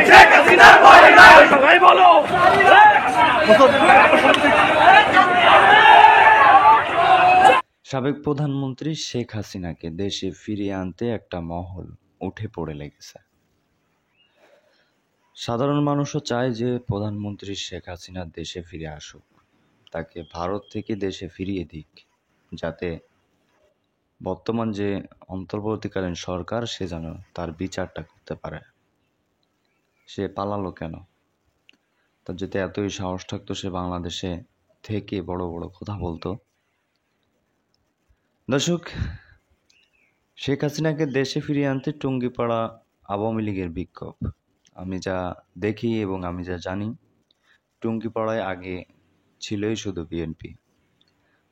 শেখ হাসিনার ভয় নাই সবাই বলো। সাবেক প্রধানমন্ত্রী শেখ হাসিনাকে দেশে ফিরিয়ে আনতে একটা মহল উঠে পড়ে লেগেছে। সাধারণ মানুষও চায় যে প্রধানমন্ত্রী শেখ হাসিনা দেশে ফিরে আসুক, তাকে ভারত থেকে দেশে ফিরিয়ে দিক, যাতে বর্তমান যে অন্তর্বর্তীকালীন সরকার সে যেন তার বিচারটা করতে পারে। সে পালালো কেন? তার যদি এতই সাহস থাকতো সে বাংলাদেশে থেকে বড় বড় কথা বলতো। দর্শক, শেখ হাসিনাকে দেশে ফিরিয়ে আনতে টুঙ্গিপাড়া আওয়ামী লীগের বিক্ষোভ। আমি যা দেখি এবং আমি যা জানি, টুঙ্গিপাড়ায় আগে ছিলই শুধু বিএনপি।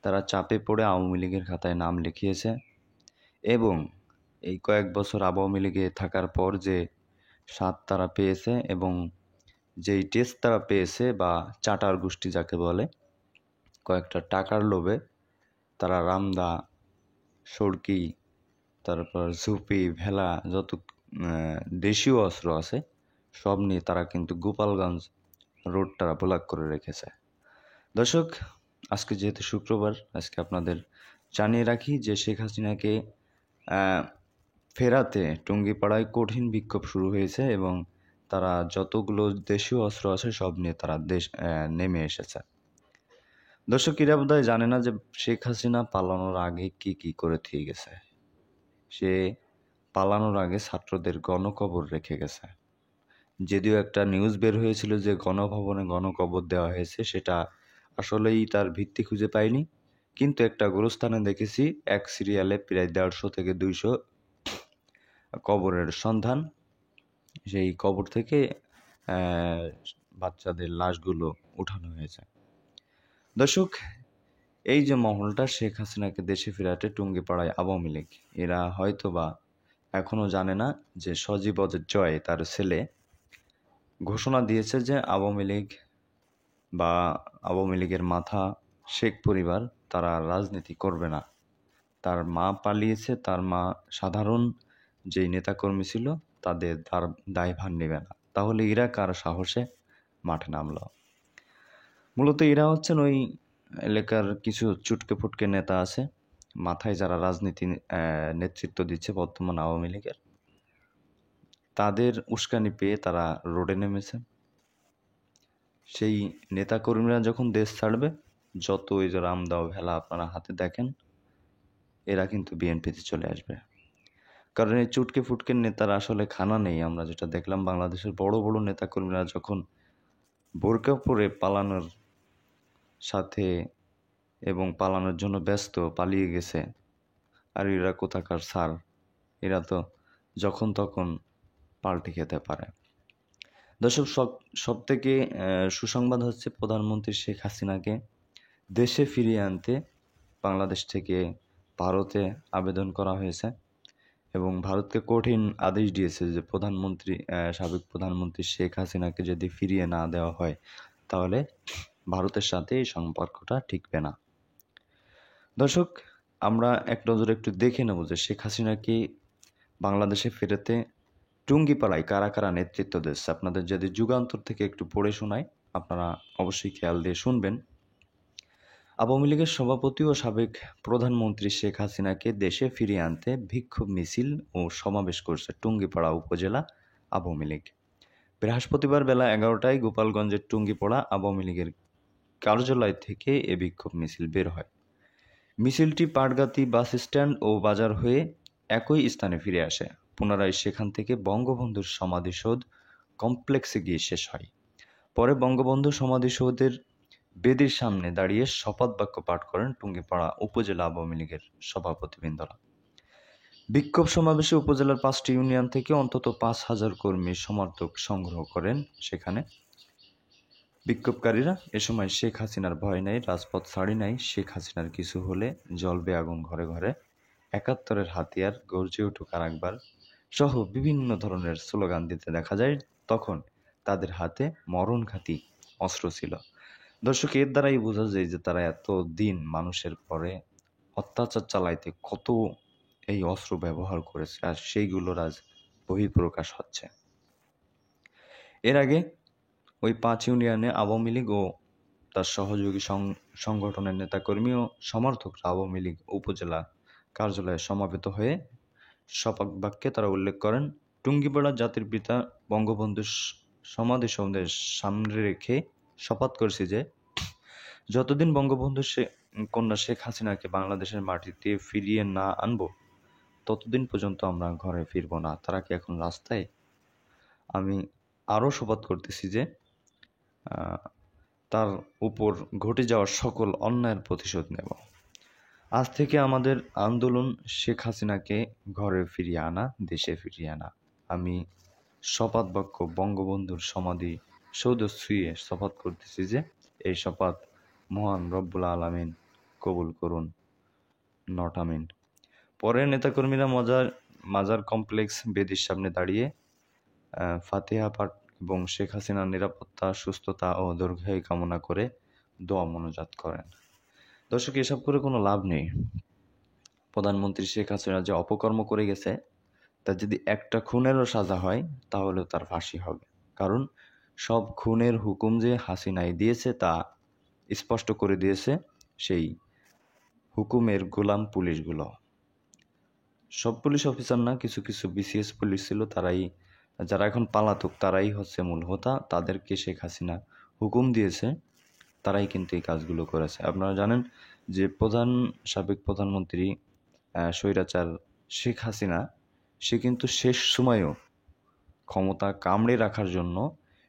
তারা চাপে পড়ে আওয়ামী লীগের খাতায় নাম লিখিয়েছে এবং এই কয়েক বছর আওয়ামী লীগে থাকার পর যে স্বাদ তারা পেয়েছে এবং যেই টেস্ট তারা পেয়েছে বা চাটার গোষ্ঠী যাকে বলে, কয়েকটা টাকার লোভে তারা রামদা, সড়কি, তারপর ঝুপি, ভেলা, যত দেশীয় অস্ত্র আছে সব নিয়ে তারা কিন্তু গোপালগঞ্জ রোডটা ব্লক করে রেখেছে। দর্শক, আজকে যেহেতু শুক্রবার, আজকে আপনাদের জানিয়ে রাখি যে শেখ হাসিনাকে ফেরাতে টুঙ্গিপাড়ায় কঠিন বিক্ষোভ শুরু হয়েছে এবং তারা যতগুলো দেশীয় অস্ত্র আছে সব নিয়ে তারা নেমে এসেছে। দর্শক, এরা বোধহয় জানে না যে শেখ হাসিনা পালানোর আগে কি কি করে দিয়ে গেছে। সে পালানোর আগে ছাত্রদের গণকবর রেখে গেছে। যদিও একটা নিউজ বের হয়েছিল যে গণভবনে গণকবর দেওয়া হয়েছে, সেটা আসলেই তার ভিত্তি খুঁজে পাইনি, কিন্তু একটা গোরস্থানে দেখেছি এক সিরিয়ালে প্রায় 150 থেকে 200 কবরের সন্ধান। সেই কবর থেকে বাচ্চাদের লাশগুলো উঠানো হয়েছে। দর্শক, এই যে মহলটা শেখ হাসিনাকে দেশে ফেরাতে টুঙ্গিপাড়ায় আওয়ামী লীগ, এরা হয়তোবা এখনো জানে না যে সজীব জয় তার ছেলে ঘোষণা দিয়েছে যে আওয়ামী লীগ বা আওয়ামী লীগের মাথা শেখ পরিবার তারা রাজনীতি করবে না। তার মা পালিয়েছে, তার মা সাধারণ যেই নেতাকর্মী ছিল তাদের তার দায়ভার নেবে না। তাহলে এরা কার সাহসে মাঠে নামলো? মূলত এরা হচ্ছেন ওই এলাকার কিছু চুটকে ফুটকে নেতা আছে, মাথায় যারা রাজনীতি নেতৃত্ব দিচ্ছে বর্তমান আওয়ামী লীগের, তাদের উস্কানি পেয়ে তারা রোডে নেমেছে। সেই নেতাকর্মীরা যখন দেশ ছাড়বে, যত ওই যে রামদাও ভেলা আপনারা হাতে দেখেন, এরা কিন্তু বিএনপিতে চলে আসবে। কারণ এই চুটকে ফুটকের নেতারা আসলে খানা নেই। আমরা যেটা দেখলাম, বাংলাদেশের বড় বড় নেতাকর্মীরা যখন বোরকা পরে পালানোর সাথে এবং পালানোর জন্য ব্যস্ত পালিয়ে গেছে, আর এরা কোথাকার স্যার, এরা তো যখন তখন পাল্টে খেতে পারে। দর্শক, সব থেকে সুসংবাদ হচ্ছে প্রধানমন্ত্রী শেখ হাসিনাকে দেশে ফিরিয়ে আনতে বাংলাদেশ থেকে ভারতে আবেদন করা হয়েছে এবং ভারতকে কঠিন আদেশ দিয়েছে যে সাবেক প্রধানমন্ত্রী শেখ হাসিনাকে যদি ফিরিয়ে না দেওয়া হয় তাহলে ভারতের সাথে এই সম্পর্কটা টিকবে না। দর্শক, আমরা এক নজরে একটু দেখে নেব যে শেখ হাসিনাকে বাংলাদেশে ফেরাতে টুঙ্গিপাড়ায় কারা কারা নেতৃত্ব দিচ্ছে। আপনাদের যদি যুগান্তর থেকে একটু পড়ে শোনাই, আপনারা অবশ্যই খেয়াল দিয়ে শুনবেন। আওয়ামী লীগের সভাপতি ও সাবেক প্রধানমন্ত্রী শেখ হাসিনাকে দেশে ফিরিয়ে আনতে বিক্ষোভ মিছিল ও সমাবেশ করছে টুঙ্গিপাড়া উপজেলা আওয়ামী লীগ। বৃহস্পতিবার বেলা 11টায় গোপালগঞ্জের টুঙ্গিপাড়া আওয়ামী লীগের কার্যালয় থেকে এ বিক্ষোভ মিছিল বের হয়। মিছিলটি পাটগাতি বাস স্ট্যান্ড ও বাজার হয়ে একই স্থানে ফিরে আসে। পুনরায় সেখান থেকে বঙ্গবন্ধুর সমাধিসৌধ কমপ্লেক্সে গিয়ে শেষ হয়। পরে বঙ্গবন্ধু সমাধিসৌধের বেদির সামনে দাঁড়িয়ে শপথ বাক্য পাঠ করেন টুঙ্গিপাড়া উপজেলা আওয়ামী লীগের সভাপতিবৃন্দরা। বিক্ষোভ সমাবেশে উপজেলার 5টি ইউনিয়ন থেকে অন্তত 5,000 কর্মী সমর্থক সংগ্রহ করেন সেখানে। বিক্ষোভকারীরা এ সময় শেখ হাসিনার ভয় নাই, রাজপথ ছাড়ি নাই, শেখ হাসিনার কিছু হলে জ্বলবে আগুন ঘরে ঘরে, 71-এর হাতিয়ার, গর্জে উঠুক আরেকবার সহ বিভিন্ন ধরনের স্লোগান দিতে দেখা যায়। তখন তাদের হাতে মরণঘাতী অস্ত্র ছিল। দর্শক, এর দ্বারাই বোঝা যায় যে তারা এত দিন মানুষের পরে অত্যাচার চালাইতে কত এই অস্ত্র ব্যবহার করেছে, আর সেইগুলোর আজ বহিঃপ্রকাশ হচ্ছে। এর আগে ওই 5 ইউনিয়নে আওয়ামী লীগ ও তার সহযোগী সংগঠনের নেতাকর্মী ও সমর্থকরা আওয়ামী লীগ উপজেলা কার্যালয়ে সমবেত হয়ে শপথ বাক্যে তারা উল্লেখ করেন, টুঙ্গিপাড়া জাতির পিতা বঙ্গবন্ধুর সমাধিসৌধের সামনে রেখে শপথ করছি যে যতদিন বঙ্গবন্ধু কন্যা শেখ হাসিনাকে বাংলাদেশের মাটিতে ফিরিয়ে না আনবো ততদিন পর্যন্ত আমরা ঘরে ফিরব না। তারা কি এখন রাস্তায়? আমি আরও শপথ করতেছি যে তার উপর ঘটে যাওয়ার সকল অন্যায়ের প্রতিশোধ নেব। আজ থেকে আমাদের আন্দোলন শেখ হাসিনাকে ঘরে ফিরিয়ে আনা, দেশে ফিরিয়ে আনা। আমি শপথ বাক্য বঙ্গবন্ধুর সমাধি সৌধ ছুঁয়ে শপথ করতেছি যে এই শপথ মহান রব্বুল আলামিন কবুল করুন, নট আমিন। পরে নেতাকর্মীরা মাজার কমপ্লেক্স বেদির সামনে দাঁড়িয়ে ফাতিহা পাঠ এবং শেখ হাসিনার নিরাপত্তা, সুস্থতা ও দীর্ঘায়ু কামনা করে দোয়া মনোজাত করেন। দর্শক, এসব করে কোনো লাভ নেই। প্রধানমন্ত্রী শেখ হাসিনা যে অপকর্ম করে গেছে, তার যদি একটা খুনেরও সাজা হয় তাহলেও তার ফাঁসি হবে। কারণ সব খুনের হুকুম যে হাসিনাই দিয়েছে তা স্পষ্ট করে দিয়েছে সেই হুকুমের গোলাম পুলিশগুলো। সব পুলিশ অফিসার না, কিছু কিছু বিসিএস পুলিশ ছিল, যারা এখন পালাতক তারাই হচ্ছে মূল হোতা। তাদেরকে শেখ হাসিনা হুকুম দিয়েছে, তারাই কিন্তু এই কাজগুলো করেছে। আপনারা জানেন যে সাবেক প্রধানমন্ত্রী স্বৈরাচার শেখ হাসিনা, সে কিন্তু শেষ সময়েও ক্ষমতা কামড়ে রাখার জন্য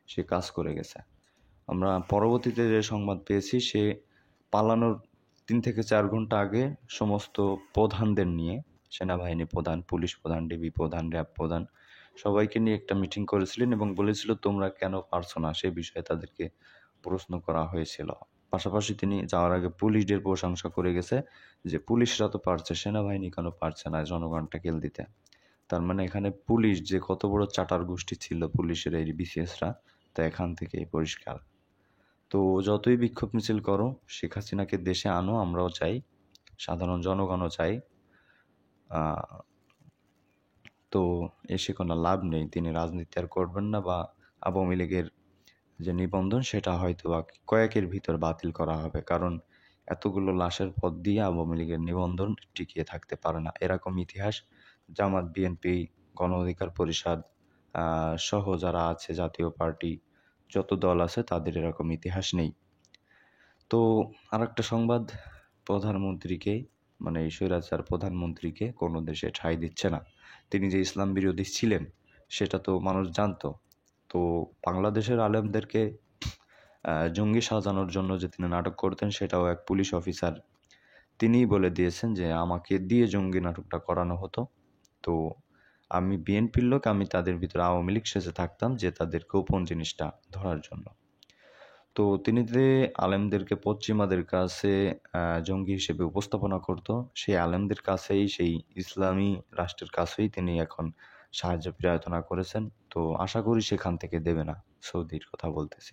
সে কাজ করে গেছে। আমরা পরবর্তীতে যে সংবাদ পেয়েছি, সে পালানোর 3 থেকে 4 ঘন্টা আগে সমস্ত প্রধানদের নিয়ে, সেনাবাহিনী প্রধান, পুলিশ প্রধান, ডিবি প্রধান, র্যাব প্রধান, সবাইকে নিয়ে একটা মিটিং করেছিলেন এবং বলেছিল তোমরা কেন পারছো না সে বিষয়ে তাদেরকে প্রশ্ন করা হয়েছিল। পাশাপাশি তিনি যাওয়ার আগে পুলিশদের প্রশংসা করে গেছে যে পুলিশরা তো পারছে, সেনাবাহিনী কেন পারছে না জনগণটা কেল দিতে। তার মানে এখানে পুলিশ যে কত বড় চাটার গোষ্ঠী ছিল, পুলিশের এই বিসিএসরা, তা এখান থেকেই পরিষ্কার। তো যতই বিক্ষোভ মিছিল করো, শেখ হাসিনাকে দেশে আনো, আমরাও চাই, সাধারণ জনগণও চাই। তো এসে কোনো লাভ নেই। তিনি রাজনীতি আর করবেন না, বা আওয়ামী লীগের যে নিবন্ধন সেটা হয়তো বা কয়েকের ভিতর বাতিল করা হবে। কারণ এতগুলো লাশের পথ দিয়ে আওয়ামী লীগের নিবন্ধন টিকিয়ে থাকতে পারে না। এরকম ইতিহাস জামাত, বিএনপি, গণ অধিকার পরিষদ সহ যারা আছে, জাতীয় পার্টি, যত দল আছে তাদের এরকম ইতিহাস নেই। তো আরেকটা সংবাদ, প্রধানমন্ত্রীকে, মানে এই স্বৈরাচার প্রধানমন্ত্রীকে কোনো দেশে ঠাঁই দিচ্ছে না। তিনি যে ইসলাম বিরোধী ছিলেন সেটা তো মানুষ জানতো। তো বাংলাদেশের আলেমদেরকে জঙ্গি সাজানোর জন্য যে তিনি নাটক করতেন, সেটাও এক পুলিশ অফিসার তিনিই বলে দিয়েছেন যে আমাকে দিয়ে জঙ্গি নাটকটা করানো হতো। তো আমি বিএনপির লোক, আমি তাদের ভিতরে আওয়ামী লীগ সেজে থাকতাম যে তাদের গোপন জিনিসটা ধরার জন্য। তো তিনি যে আলেমদেরকে পশ্চিমাদের কাছে জঙ্গি হিসেবে উপস্থাপনা করত, সেই আলেমদের কাছেই, সেই ইসলামী রাষ্ট্রের কাছেই তিনি এখন সাহায্য প্রার্থনা করেছেন। তো আশা করি সেখান থেকে দেবে না, সৌদির কথা বলতেছি।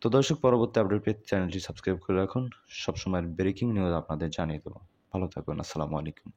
তো দর্শক, পরবর্তী আপডেট পেতে চ্যানেলটি সাবস্ক্রাইব করে রাখুন। সবসময় ব্রেকিং নিউজ আপনাদের জানিয়ে দেবো। ভালো থাকুন। আসসালামু আলাইকুম।